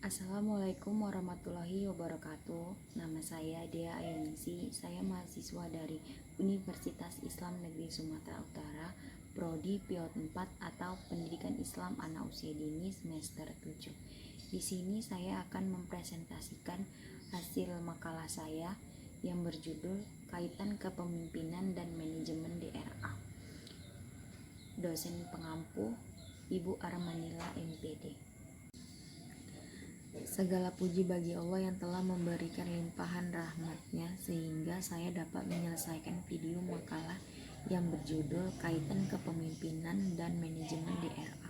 Assalamualaikum warahmatullahi wabarakatuh. Nama saya Dea Ayuningsi. Saya mahasiswa dari Universitas Islam Negeri Sumatera Utara, Prodi PIOT 4 atau Pendidikan Islam Anak Usia Dini semester 7. Di sini saya akan mempresentasikan hasil makalah saya yang berjudul Kaitan Kepemimpinan dan Manajemen DRA. Dosen pengampu Ibu Armanila MPD. Segala puji bagi Allah yang telah memberikan limpahan rahmat-Nya sehingga saya dapat menyelesaikan video makalah yang berjudul Kaitan Kepemimpinan dan Manajemen DRA.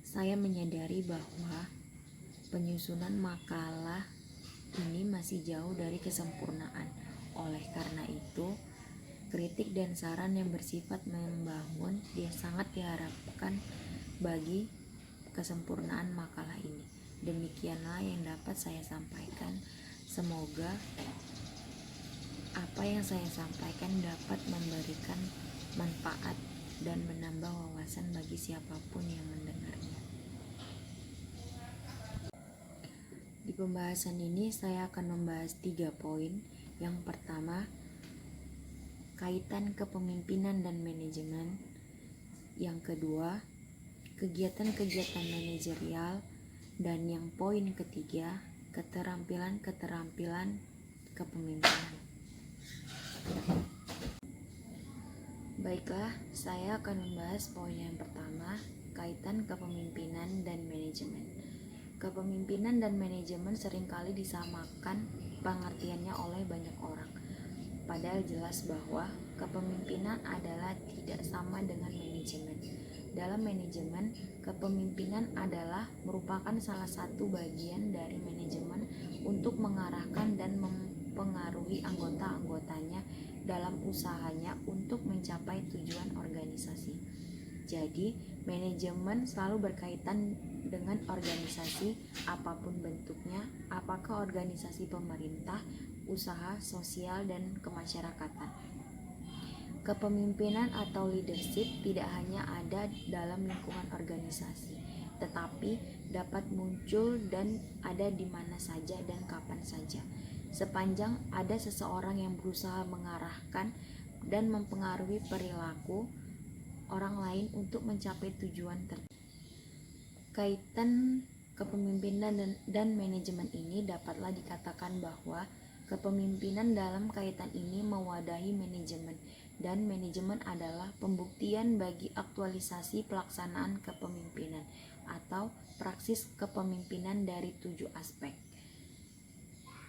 Saya menyadari bahwa penyusunan makalah ini masih jauh dari kesempurnaan. Oleh karena itu, kritik dan saran yang bersifat membangun dia sangat diharapkan bagi kesempurnaan makalah ini. Demikianlah yang dapat saya sampaikan. Semoga apa yang saya sampaikan dapat memberikan manfaat dan menambah wawasan bagi siapapun yang mendengarnya. Di pembahasan ini saya akan membahas 3 poin. Yang pertama, kaitan kepemimpinan dan manajemen. Yang kedua, kegiatan-kegiatan manajerial, dan yang poin ketiga, keterampilan-keterampilan kepemimpinan. Baiklah, saya akan membahas poin yang pertama, kaitan kepemimpinan dan manajemen. Kepemimpinan dan manajemen seringkali disamakan pengertiannya oleh banyak orang. Padahal jelas bahwa kepemimpinan adalah tidak sama dengan manajemen. Dalam manajemen, kepemimpinan adalah merupakan salah satu bagian dari manajemen untuk mengarahkan dan mempengaruhi anggota-anggotanya dalam usahanya untuk mencapai tujuan organisasi. Jadi, manajemen selalu berkaitan dengan organisasi apapun bentuknya, apakah organisasi pemerintah, usaha, sosial, dan kemasyarakatan. Kepemimpinan atau leadership tidak hanya ada dalam lingkungan organisasi, tetapi dapat muncul dan ada di mana saja dan kapan saja. Sepanjang ada seseorang yang berusaha mengarahkan dan mempengaruhi perilaku orang lain untuk mencapai tujuan tertentu. Kaitan kepemimpinan dan manajemen ini dapatlah dikatakan bahwa kepemimpinan dalam kaitan ini mewadahi manajemen, dan manajemen adalah pembuktian bagi aktualisasi pelaksanaan kepemimpinan atau praksis kepemimpinan dari 7 aspek.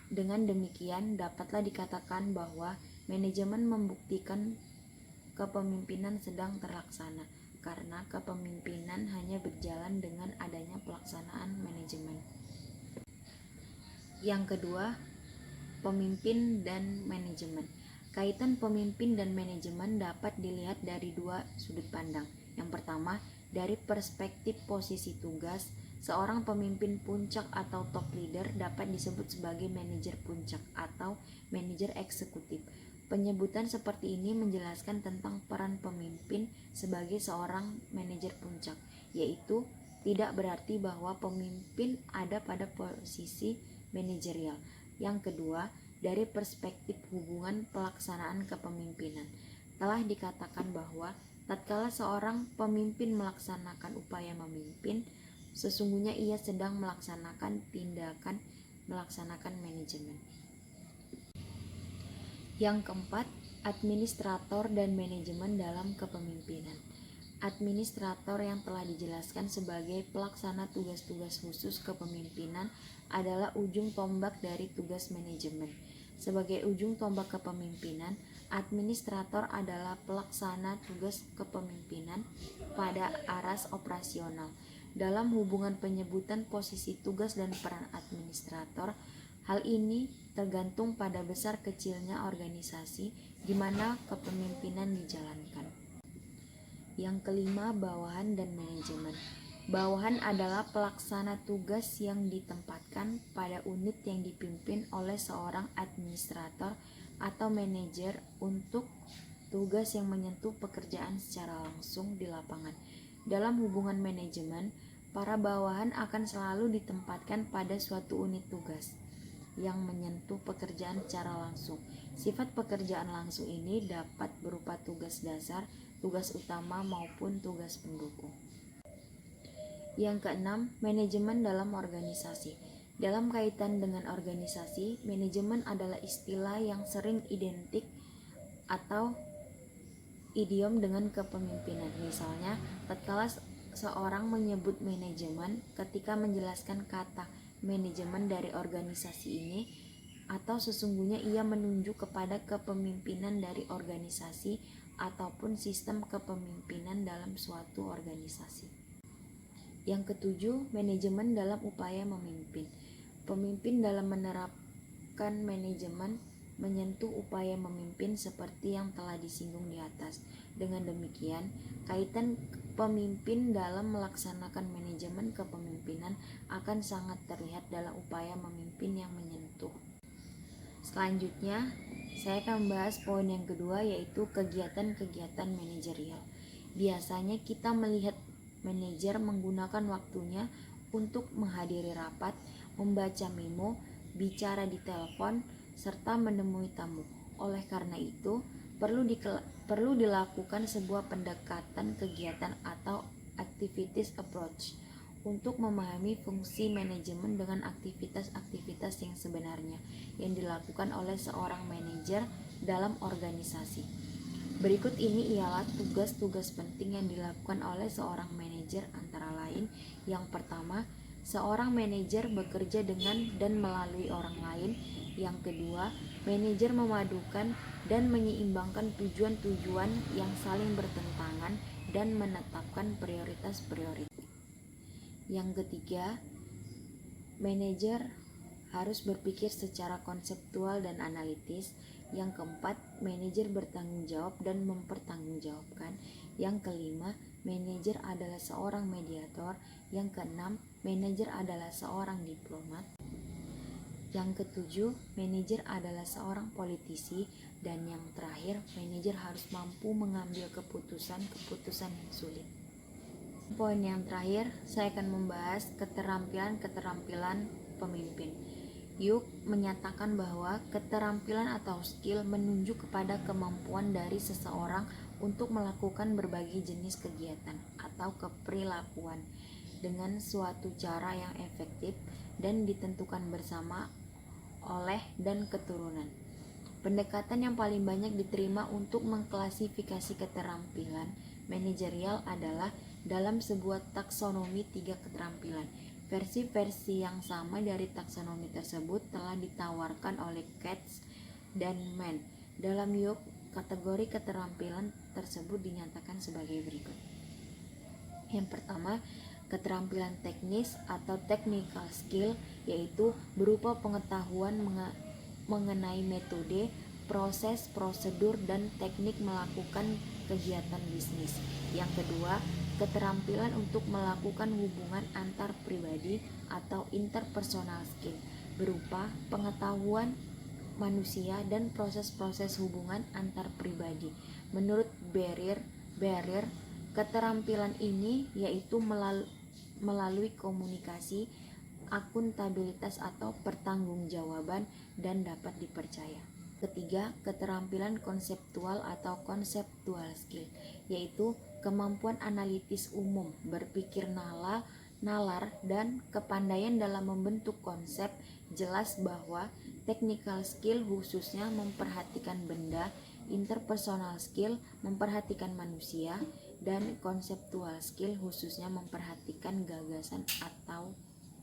Dengan demikian, dapatlah dikatakan bahwa manajemen membuktikan kepemimpinan sedang terlaksana, karena kepemimpinan hanya berjalan dengan adanya pelaksanaan manajemen. Yang kedua, pemimpin dan manajemen. Kaitan pemimpin dan manajemen dapat dilihat dari 2 sudut pandang. Yang pertama, dari perspektif posisi tugas, seorang pemimpin puncak atau top leader dapat disebut sebagai manajer puncak atau manajer eksekutif. Penyebutan seperti ini menjelaskan tentang peran pemimpin sebagai seorang manajer puncak, yaitu tidak berarti bahwa pemimpin ada pada posisi manajerial. Yang kedua, dari perspektif hubungan pelaksanaan kepemimpinan, telah dikatakan bahwa tatkala seorang pemimpin melaksanakan upaya memimpin, sesungguhnya ia sedang melaksanakan tindakan melaksanakan manajemen. Yang keempat, administrator dan manajemen dalam kepemimpinan. Administrator yang telah dijelaskan sebagai pelaksana tugas-tugas khusus kepemimpinan adalah ujung tombak dari tugas manajemen. Sebagai ujung tombak kepemimpinan, administrator adalah pelaksana tugas kepemimpinan pada aras operasional. Dalam hubungan penyebutan posisi tugas dan peran administrator, hal ini tergantung pada besar kecilnya organisasi di mana kepemimpinan dijalankan. Yang kelima, bawahan dan manajemen. Bawahan adalah pelaksana tugas yang ditempatkan pada unit yang dipimpin oleh seorang administrator atau manajer untuk tugas yang menyentuh pekerjaan secara langsung di lapangan. Dalam hubungan manajemen, Para bawahan akan selalu ditempatkan pada suatu unit tugas yang menyentuh pekerjaan secara langsung. Sifat pekerjaan langsung ini dapat berupa tugas dasar, tugas utama maupun tugas pendukung. Yang keenam, manajemen dalam organisasi. Dalam kaitan dengan organisasi, manajemen adalah istilah yang sering identik atau idiom dengan kepemimpinan. Misalnya, tatkala seorang menyebut manajemen ketika menjelaskan kata manajemen dari organisasi ini, atau sesungguhnya ia menunjuk kepada kepemimpinan dari organisasi ataupun sistem kepemimpinan dalam suatu organisasi. Yang ketujuh, manajemen dalam upaya memimpin. Pemimpin dalam menerapkan manajemen menyentuh upaya memimpin seperti yang telah disinggung di atas. Dengan demikian, kaitan pemimpin dalam melaksanakan manajemen kepemimpinan akan sangat terlihat dalam upaya memimpin yang menyentuh. Selanjutnya, saya akan membahas poin yang kedua, yaitu kegiatan-kegiatan manajerial. Biasanya kita melihat manajer menggunakan waktunya untuk menghadiri rapat, membaca memo, bicara di telepon, serta menemui tamu. Oleh karena itu, perlu dilakukan sebuah pendekatan kegiatan atau activities approach untuk memahami fungsi manajemen dengan aktivitas-aktivitas yang sebenarnya yang dilakukan oleh seorang manajer dalam organisasi. Berikut ini ialah tugas-tugas penting yang dilakukan oleh seorang manajer, antara lain: yang pertama, seorang manajer bekerja dengan dan melalui orang lain. Yang kedua, manajer memadukan dan menyeimbangkan tujuan-tujuan yang saling bertentangan dan menetapkan prioritas-prioritas. Yang ketiga, manajer harus berpikir secara konseptual dan analitis. Yang keempat, manajer bertanggung jawab dan mempertanggungjawabkan. Yang kelima, manajer adalah seorang mediator. Yang keenam, manajer adalah seorang diplomat. Yang ketujuh, manajer adalah seorang politisi. Dan yang terakhir, manajer harus mampu mengambil keputusan-keputusan yang sulit. Poin yang terakhir, saya akan membahas keterampilan-keterampilan pemimpin. Yuk menyatakan bahwa keterampilan atau skill menunjuk kepada kemampuan dari seseorang untuk melakukan berbagai jenis kegiatan atau keperilakuan dengan suatu cara yang efektif dan ditentukan bersama oleh dan keturunan. Pendekatan yang paling banyak diterima untuk mengklasifikasi keterampilan manajerial adalah dalam sebuah taksonomi 3 keterampilan. Versi-versi yang sama dari taksonomi tersebut telah ditawarkan oleh Katz dan Mann. Dalam Yuk, kategori keterampilan tersebut dinyatakan sebagai berikut. Yang pertama, keterampilan teknis atau technical skill, yaitu berupa pengetahuan mengenai metode, proses, prosedur, dan teknik melakukan kegiatan bisnis. Yang kedua, keterampilan untuk melakukan hubungan antar pribadi atau interpersonal skill, berupa pengetahuan manusia dan proses-proses hubungan antar pribadi. Menurut Barrier, keterampilan ini yaitu melalui komunikasi, akuntabilitas atau pertanggungjawaban, dan dapat dipercaya. Ketiga, keterampilan konseptual atau conceptual skill, yaitu kemampuan analitis umum, berpikir nalar, dan kepandaian dalam membentuk konsep. Jelas bahwa technical skill khususnya memperhatikan benda, interpersonal skill memperhatikan manusia, dan conceptual skill khususnya memperhatikan gagasan atau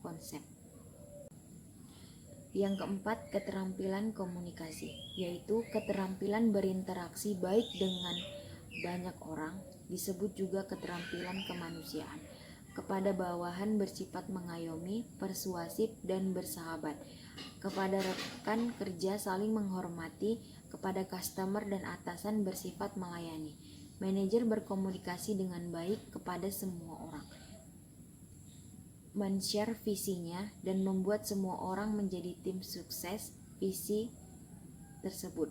konsep. Yang keempat, keterampilan komunikasi, yaitu keterampilan berinteraksi baik dengan banyak orang, disebut juga keterampilan kemanusiaan. Kepada bawahan bersifat mengayomi, persuasif, dan bersahabat. Kepada rekan kerja saling menghormati, kepada customer dan atasan bersifat melayani. Manajer berkomunikasi dengan baik kepada semua orang, men-share visinya, dan membuat semua orang menjadi tim sukses visi tersebut.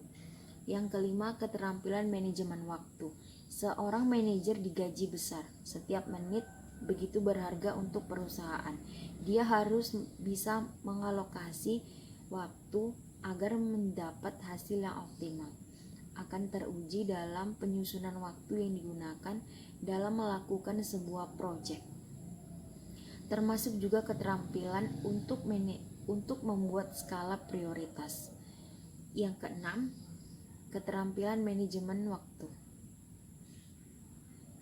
Yang kelima, keterampilan manajemen waktu. Seorang manajer digaji besar. Setiap menit begitu berharga untuk perusahaan. Dia harus bisa mengalokasi waktu agar mendapat hasil yang optimal. Akan teruji dalam penyusunan waktu yang digunakan dalam melakukan sebuah proyek. Termasuk juga keterampilan untuk membuat skala prioritas. Yang keenam, keterampilan manajemen waktu.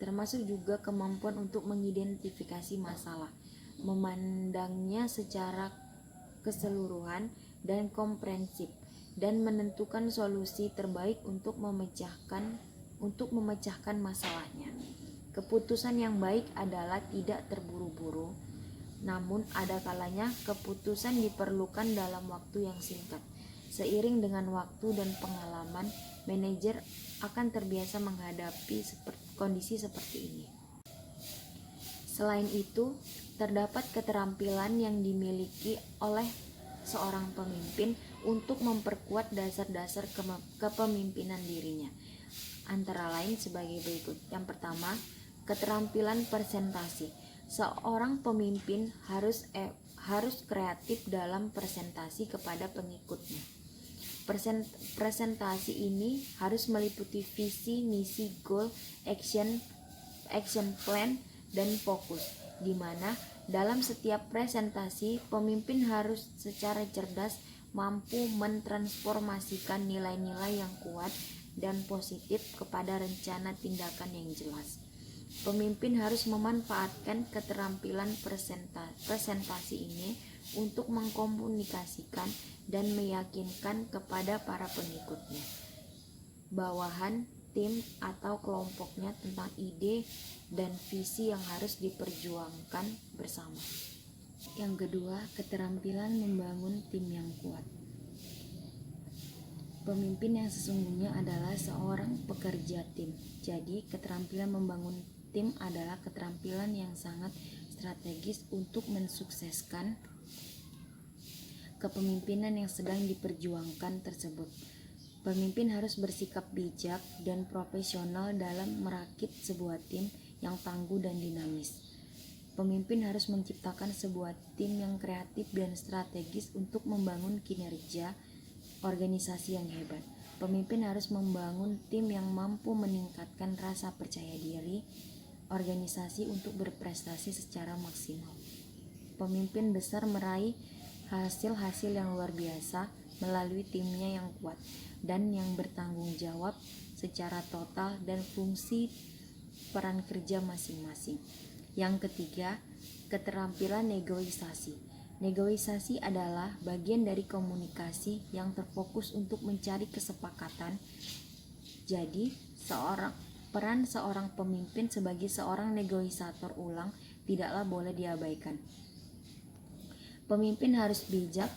Termasuk juga kemampuan untuk mengidentifikasi masalah, memandangnya secara keseluruhan dan komprehensif, dan menentukan solusi terbaik untuk memecahkan masalahnya. Keputusan yang baik adalah tidak terburu-buru, namun ada kalanya keputusan diperlukan dalam waktu yang singkat. Seiring dengan waktu dan pengalaman, manajer akan terbiasa menghadapi kondisi seperti ini. Selain itu, terdapat keterampilan yang dimiliki oleh seorang pemimpin untuk memperkuat dasar-dasar kepemimpinan dirinya. Antara lain sebagai berikut. Yang pertama, keterampilan presentasi. Seorang pemimpin harus kreatif dalam presentasi kepada pengikutnya. Presentasi ini harus meliputi visi, misi, goal, action plan, dan fokus, di mana dalam setiap presentasi pemimpin harus secara cerdas mampu mentransformasikan nilai-nilai yang kuat dan positif kepada rencana tindakan yang jelas. Pemimpin harus memanfaatkan keterampilan presentasi ini untuk mengkomunikasikan dan meyakinkan kepada para pengikutnya, bawahan, tim, atau kelompoknya tentang ide dan visi yang harus diperjuangkan bersama. Yang kedua, keterampilan membangun tim yang kuat. Pemimpin yang sesungguhnya adalah seorang pekerja tim. Jadi, keterampilan membangun tim adalah keterampilan yang sangat strategis untuk mensukseskan kepemimpinan yang sedang diperjuangkan tersebut. Pemimpin harus bersikap bijak dan profesional dalam merakit sebuah tim yang tangguh dan dinamis. Pemimpin harus menciptakan sebuah tim yang kreatif dan strategis untuk membangun kinerja organisasi yang hebat. Pemimpin harus membangun tim yang mampu meningkatkan rasa percaya diri organisasi untuk berprestasi secara maksimal. Pemimpin besar meraih hasil-hasil yang luar biasa melalui timnya yang kuat dan yang bertanggung jawab secara total dan fungsi peran kerja masing-masing. Yang ketiga, keterampilan negosiasi. Negosiasi adalah bagian dari komunikasi yang terfokus untuk mencari kesepakatan. Jadi, peran seorang pemimpin sebagai seorang negosiator ulang tidaklah boleh diabaikan. Pemimpin harus bijak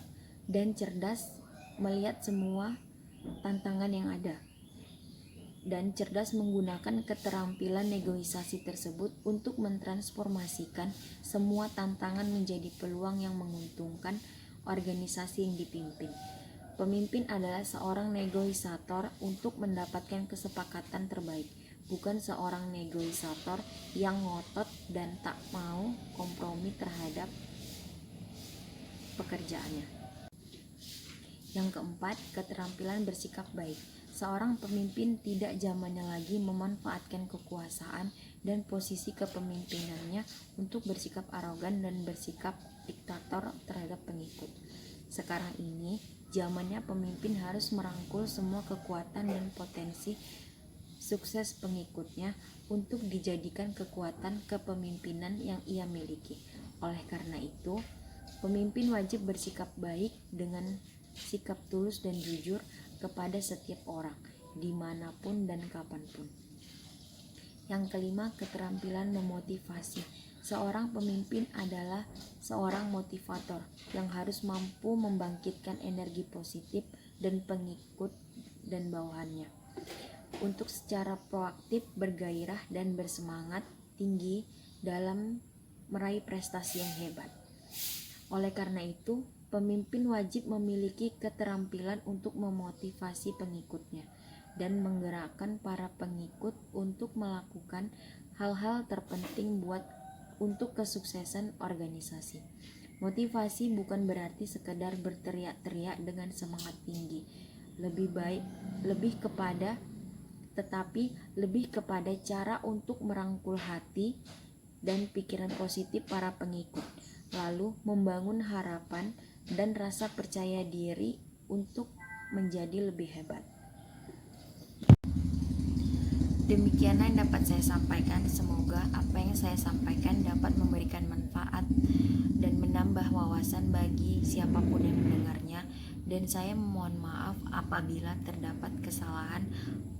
dan cerdas melihat semua tantangan yang ada, dan cerdas menggunakan keterampilan negosiasi tersebut untuk mentransformasikan semua tantangan menjadi peluang yang menguntungkan organisasi yang dipimpin. Pemimpin adalah seorang negosiator untuk mendapatkan kesepakatan terbaik, bukan seorang negosiator yang ngotot dan tak mau kompromi terhadap pekerjaannya. Yang keempat, keterampilan bersikap baik. Seorang pemimpin tidak zamannya lagi memanfaatkan kekuasaan dan posisi kepemimpinannya untuk bersikap arogan dan bersikap diktator terhadap pengikut. Sekarang ini, zamannya pemimpin harus merangkul semua kekuatan dan potensi sukses pengikutnya untuk dijadikan kekuatan kepemimpinan yang ia miliki. Oleh karena itu, pemimpin wajib bersikap baik dengan sikap tulus dan jujur kepada setiap orang, dimanapun dan kapanpun. Yang kelima, keterampilan memotivasi. Seorang pemimpin adalah seorang motivator yang harus mampu membangkitkan energi positif dan pengikut dan bawahannya untuk secara proaktif, bergairah, dan bersemangat tinggi dalam meraih prestasi yang hebat. Oleh karena itu, pemimpin wajib memiliki keterampilan untuk memotivasi pengikutnya dan menggerakkan para pengikut untuk melakukan hal-hal terpenting buat untuk kesuksesan organisasi. Motivasi bukan berarti sekedar berteriak-teriak dengan semangat tinggi. Lebih kepada cara untuk merangkul hati dan pikiran positif para pengikut, lalu membangun harapan dan rasa percaya diri untuk menjadi lebih hebat. Demikianlah yang dapat saya sampaikan. Semoga apa yang saya sampaikan dapat memberikan manfaat dan menambah wawasan bagi siapapun yang mendengarnya. Dan saya memohon maaf apabila terdapat kesalahan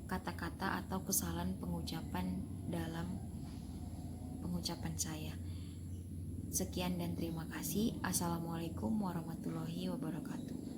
kata-kata atau kesalahan pengucapan dalam pengucapan saya. Sekian dan terima kasih. Assalamualaikum warahmatullahi wabarakatuh.